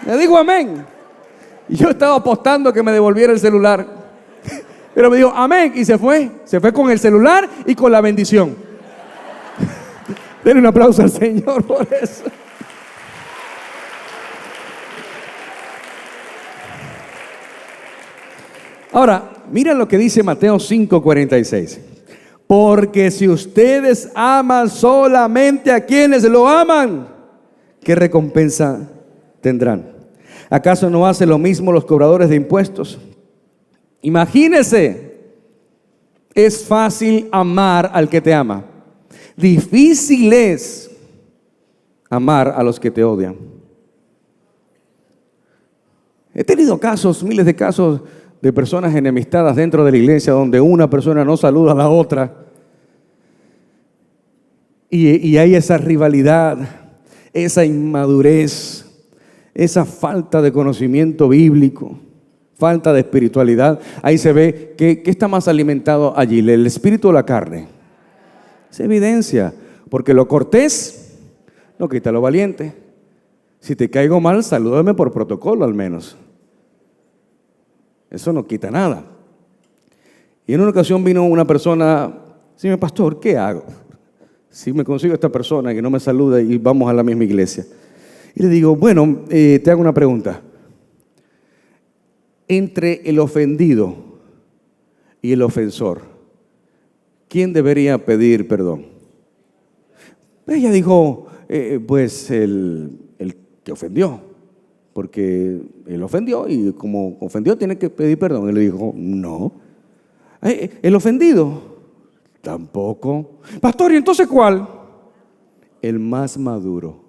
Speaker 1: Me dijo amén. Y yo estaba apostando que me devolviera el celular. Pero me dijo amén y se fue. Se fue con el celular y con la bendición. Denle un aplauso al Señor por eso. Ahora, miren lo que dice Mateo 5:46. Porque si ustedes aman solamente a quienes lo aman, ¿qué recompensa tendrán? ¿Acaso no hacen lo mismo los cobradores de impuestos? Imagínese, es fácil amar al que te ama. Difícil es amar a los que te odian. He tenido casos, miles de casos de personas enemistadas dentro de la iglesia donde una persona no saluda a la otra y hay esa rivalidad, esa inmadurez, esa falta de conocimiento bíblico, falta de espiritualidad. Ahí se ve que está más alimentado allí, el espíritu o la carne. Se evidencia, porque lo cortés no quita lo valiente. Si te caigo mal, salúdame por protocolo al menos. Eso no quita nada. Y en una ocasión vino una persona, señor pastor, ¿qué hago? Si me consigo esta persona que no me saluda y vamos a la misma iglesia. Y le digo, bueno, te hago una pregunta. Entre el ofendido y el ofensor, ¿quién debería pedir perdón? Ella dijo, pues el que ofendió, porque él ofendió y como ofendió tiene que pedir perdón. Él le dijo, no. El ofendido, tampoco. Pastor, ¿y entonces cuál? El más maduro.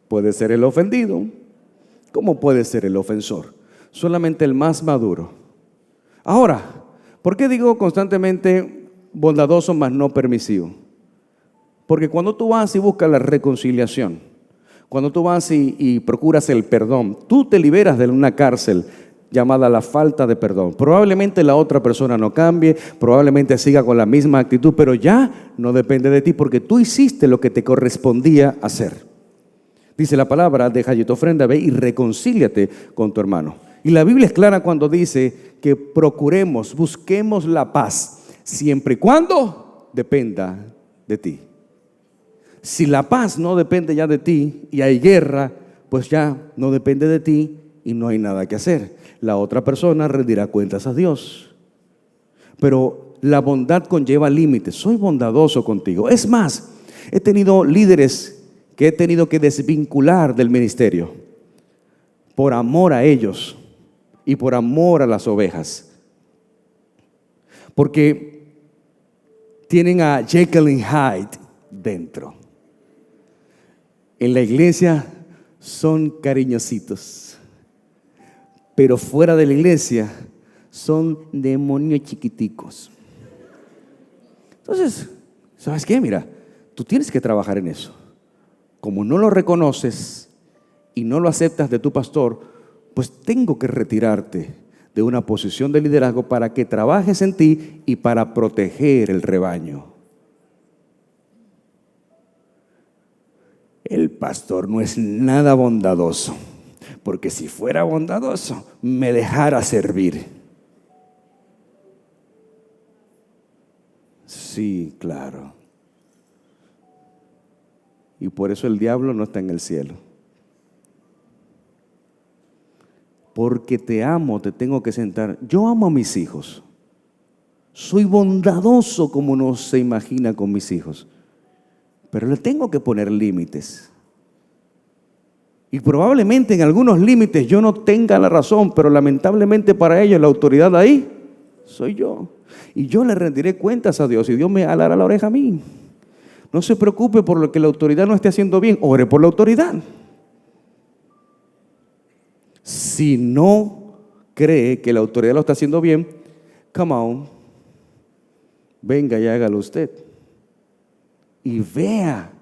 Speaker 1: Puede ser el ofendido, como puede ser el ofensor. Solamente el más maduro. Ahora, ¿por qué digo constantemente bondadoso mas no permisivo? Porque cuando tú vas y buscas la reconciliación, cuando tú vas y procuras el perdón, tú te liberas de una cárcel llamada la falta de perdón. Probablemente la otra persona no cambie, probablemente siga con la misma actitud, pero ya no depende de ti porque tú hiciste lo que te correspondía hacer. Dice la palabra, deja allí tu ofrenda, ve y reconcíliate con tu hermano. Y la Biblia es clara cuando dice que procuremos, busquemos la paz, siempre y cuando dependa de ti. Si la paz no depende ya de ti y hay guerra, pues ya no depende de ti y no hay nada que hacer. La otra persona rendirá cuentas a Dios. Pero la bondad conlleva límites. Soy bondadoso contigo. Es más, he tenido líderes que he tenido que desvincular del ministerio por amor a ellos y por amor a las ovejas. Porque tienen a Jekyll y Hyde dentro. En la iglesia son cariñositos, pero fuera de la iglesia son demonios chiquiticos. Entonces, ¿sabes qué? Mira, tú tienes que trabajar en eso. Como no lo reconoces y no lo aceptas de tu pastor, pues tengo que retirarte de una posición de liderazgo para que trabajes en ti y para proteger el rebaño. El pastor no es nada bondadoso, porque si fuera bondadoso, me dejara servir. Sí, claro. Y por eso el diablo no está en el cielo. Porque te amo, te tengo que sentar. Yo amo a mis hijos. Soy bondadoso como no se imagina con mis hijos. Pero le tengo que poner límites. Y probablemente en algunos límites yo no tenga la razón, pero lamentablemente para ellos la autoridad ahí soy yo. Y yo le rendiré cuentas a Dios y Dios me alará la oreja a mí. No se preocupe por lo que la autoridad no esté haciendo bien, ore por la autoridad. Si no cree que la autoridad lo está haciendo bien, come on, venga y hágalo usted. Y vea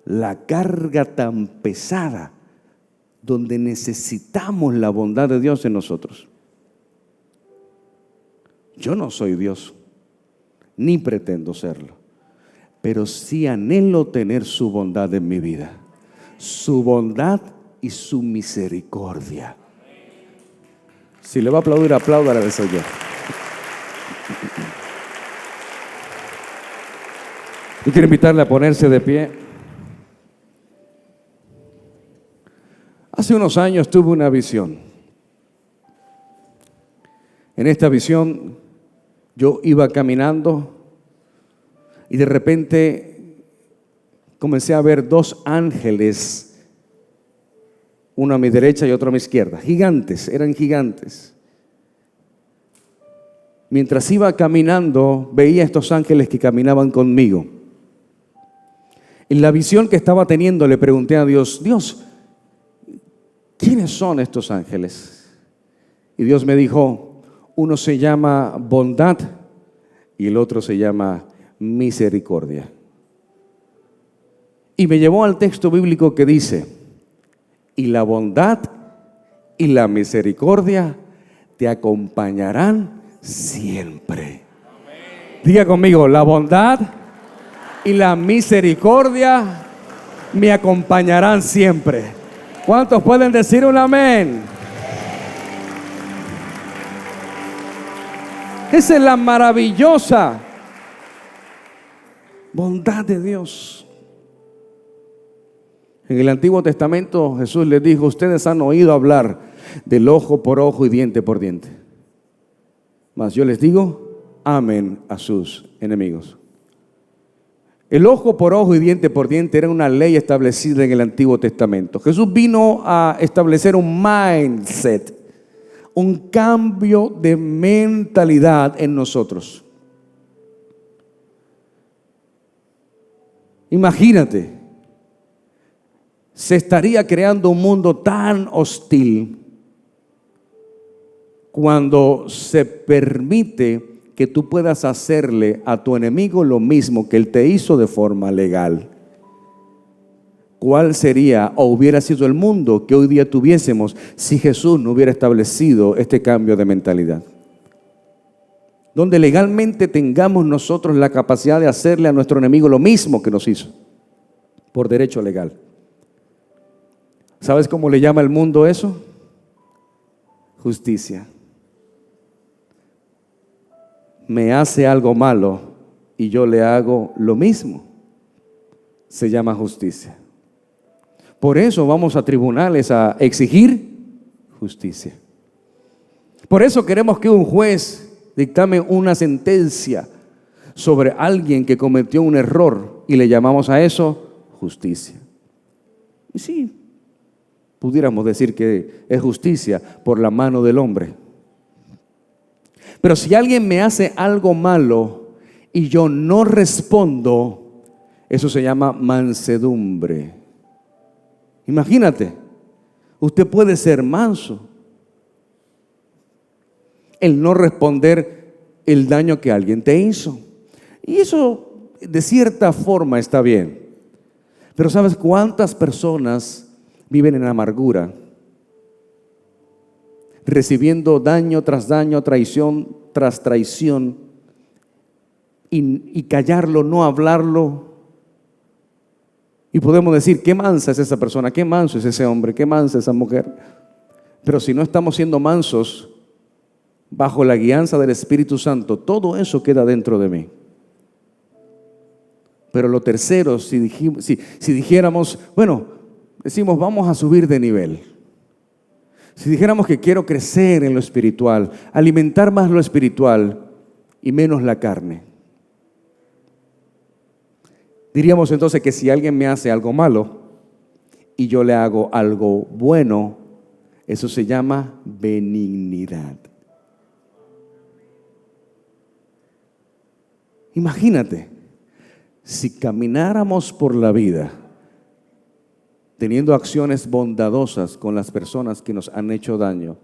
Speaker 1: la carga tan pesada donde necesitamos la bondad de Dios en nosotros. Yo no soy Dios, ni pretendo serlo, pero sí anhelo tener su bondad en mi vida, su bondad y su misericordia. Si le va a aplaudir, apláudale al Señor. Yo quiero invitarle a ponerse de pie. Hace unos años tuve una visión. En esta visión yo iba caminando y de repente comencé a ver dos ángeles, uno a mi derecha y otro a mi izquierda, gigantes, eran gigantes. Mientras iba caminando, veía a estos ángeles que caminaban conmigo. En la visión que estaba teniendo le pregunté a Dios, Dios, ¿quiénes son estos ángeles? Y Dios me dijo, uno se llama bondad y el otro se llama misericordia. Y me llevó al texto bíblico que dice: y la bondad y la misericordia te acompañarán siempre. Diga conmigo: la bondad y la misericordia me acompañarán siempre. ¿Cuántos pueden decir un amén? Esa es la maravillosa bondad de Dios. En el Antiguo Testamento Jesús les dijo: ustedes han oído hablar del ojo por ojo y diente por diente, mas yo les digo, amen a sus enemigos. El ojo por ojo y diente por diente era una ley establecida en el Antiguo Testamento. Jesús vino a establecer un mindset, un cambio de mentalidad en nosotros. Imagínate, se estaría creando un mundo tan hostil cuando se permite que tú puedas hacerle a tu enemigo lo mismo que él te hizo de forma legal. ¿Cuál sería o hubiera sido el mundo que hoy día tuviésemos si Jesús no hubiera establecido este cambio de mentalidad? Donde legalmente tengamos nosotros la capacidad de hacerle a nuestro enemigo lo mismo que nos hizo, por derecho legal. ¿Sabes cómo le llama el mundo eso? Justicia. Me hace algo malo y yo le hago lo mismo. Se llama justicia. Por eso vamos a tribunales a exigir justicia. Por eso queremos que un juez dictame una sentencia sobre alguien que cometió un error y le llamamos a eso justicia. Y sí, pudiéramos decir que es justicia por la mano del hombre. Pero si alguien me hace algo malo y yo no respondo, eso se llama mansedumbre. Imagínate, usted puede ser manso, el no responder el daño que alguien te hizo. Y eso de cierta forma está bien. Pero ¿sabes cuántas personas viven en amargura, recibiendo daño tras daño, traición tras traición, y callarlo, no hablarlo? Y podemos decir: qué mansa es esa persona, qué manso es ese hombre, qué mansa es esa mujer. Pero si no estamos siendo mansos bajo la guianza del Espíritu Santo, todo eso queda dentro de mí. Pero lo tercero, si dijéramos, bueno, decimos vamos a subir de nivel. Si dijéramos que quiero crecer en lo espiritual, alimentar más lo espiritual y menos la carne, diríamos entonces que si alguien me hace algo malo y yo le hago algo bueno, eso se llama benignidad. Imagínate, si camináramos por la vida teniendo acciones bondadosas con las personas que nos han hecho daño.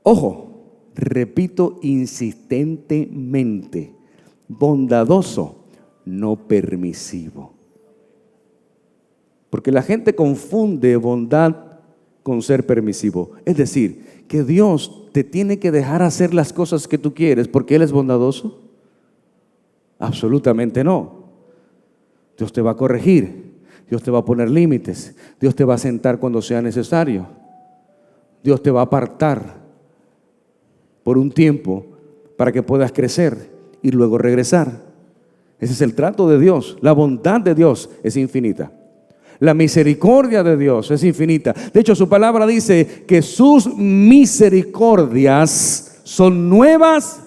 Speaker 1: Ojo, repito insistentemente, bondadoso, no permisivo. Porque la gente confunde bondad con ser permisivo. Es decir, que Dios te tiene que dejar hacer las cosas que tú quieres porque Él es bondadoso. Absolutamente no. Dios te va a corregir, Dios te va a poner límites, Dios te va a sentar cuando sea necesario, Dios te va a apartar por un tiempo para que puedas crecer y luego regresar. Ese es el trato de Dios. La bondad de Dios es infinita. La misericordia de Dios es infinita. De hecho, su palabra dice que sus misericordias son nuevas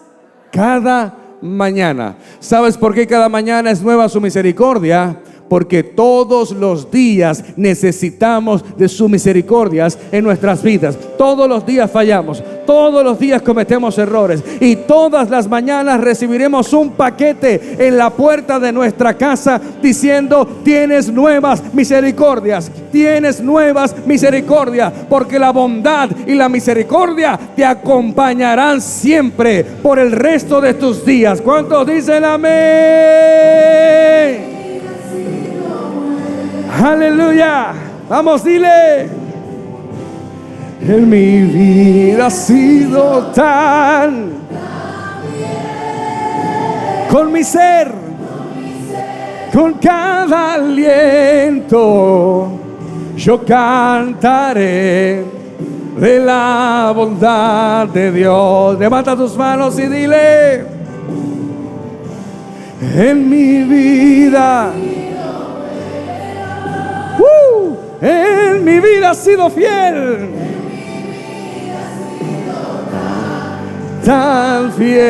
Speaker 1: cada mañana. ¿Sabes por qué cada mañana es nueva su misericordia? porque todos los días necesitamos de sus misericordias en nuestras vidas. Todos los días fallamos, todos los días cometemos errores, y todas las mañanas recibiremos un paquete en la puerta de nuestra casa diciendo: tienes nuevas misericordias, tienes nuevas misericordias, porque la bondad y la misericordia te acompañarán siempre por el resto de tus días. ¿Cuántos dicen amén? Aleluya. Vamos, dile: en mi vida ha sido tan con mi ser, con cada aliento yo cantaré de la bondad de Dios. Levanta tus manos y dile: en mi vida, en mi vida ha sido fiel, tan fiel,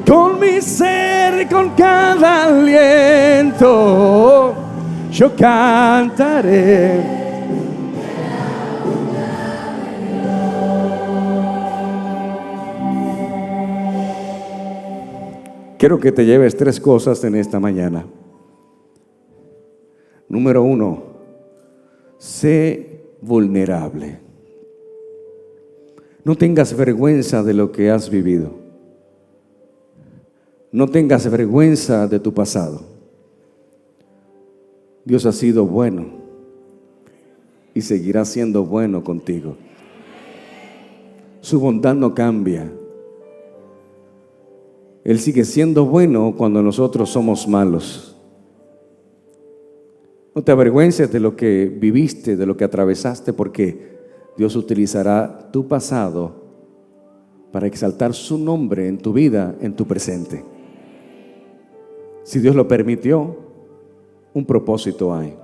Speaker 1: con mi ser y con cada aliento yo cantaré. Quiero que te lleves 3 cosas en esta mañana. Número 1, sé vulnerable. No tengas vergüenza de lo que has vivido. No tengas vergüenza de tu pasado. Dios ha sido bueno y seguirá siendo bueno contigo. Su bondad no cambia. Él sigue siendo bueno cuando nosotros somos malos. No te avergüences de lo que viviste, de lo que atravesaste, porque Dios utilizará tu pasado para exaltar su nombre en tu vida, en tu presente. Si Dios lo permitió, un propósito hay.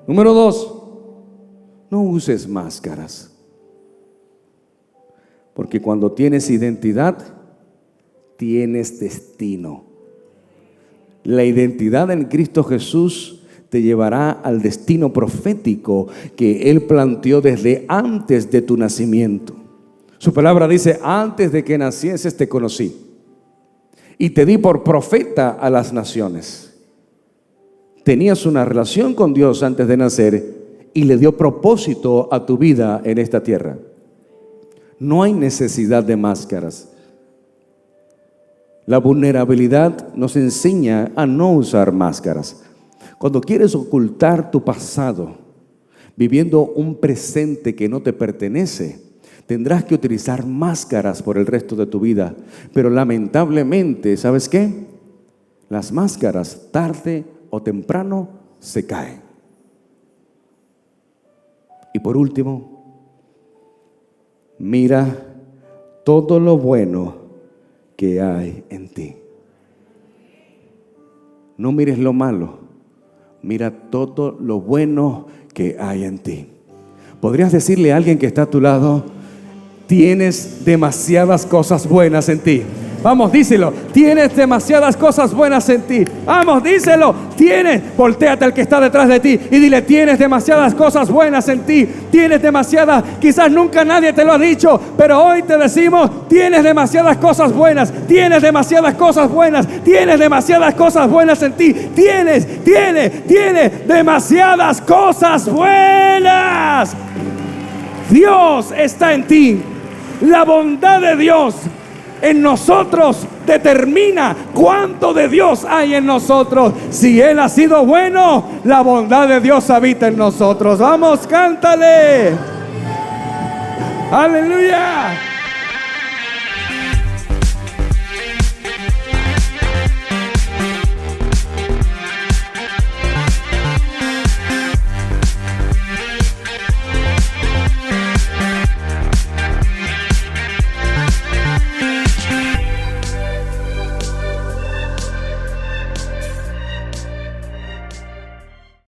Speaker 1: Número 2, no uses máscaras. Porque cuando tienes identidad, tienes destino. La identidad en Cristo Jesús te llevará al destino profético que Él planteó desde antes de tu nacimiento. Su palabra dice: antes de que nacieses te conocí y te di por profeta a las naciones. Tenías una relación con Dios antes de nacer y le dio propósito a tu vida en esta tierra. No hay necesidad de máscaras. La vulnerabilidad nos enseña a no usar máscaras. Cuando quieres ocultar tu pasado, viviendo un presente que no te pertenece, tendrás que utilizar máscaras por el resto de tu vida. Pero lamentablemente, ¿sabes qué? Las máscaras, tarde o temprano, se caen. Y por último, mira todo lo bueno que hay en ti. No mires lo malo, mira todo lo bueno que hay en ti. ¿Podrías decirle a alguien que está a tu lado: tienes demasiadas cosas buenas en ti? Vamos, díselo: tienes demasiadas cosas buenas en ti. Vamos, díselo: voltéate al que está detrás de ti y dile: tienes demasiadas cosas buenas en ti. Tienes demasiadas, quizás nunca nadie te lo ha dicho, pero hoy te decimos: tienes demasiadas cosas buenas, tienes demasiadas cosas buenas, tienes demasiadas cosas buenas en ti. Tienes demasiadas cosas buenas. Dios está en ti. La bondad de Dios en nosotros determina cuánto de Dios hay en nosotros. Si Él ha sido bueno, la bondad de Dios habita en nosotros. Vamos, cántale. Aleluya.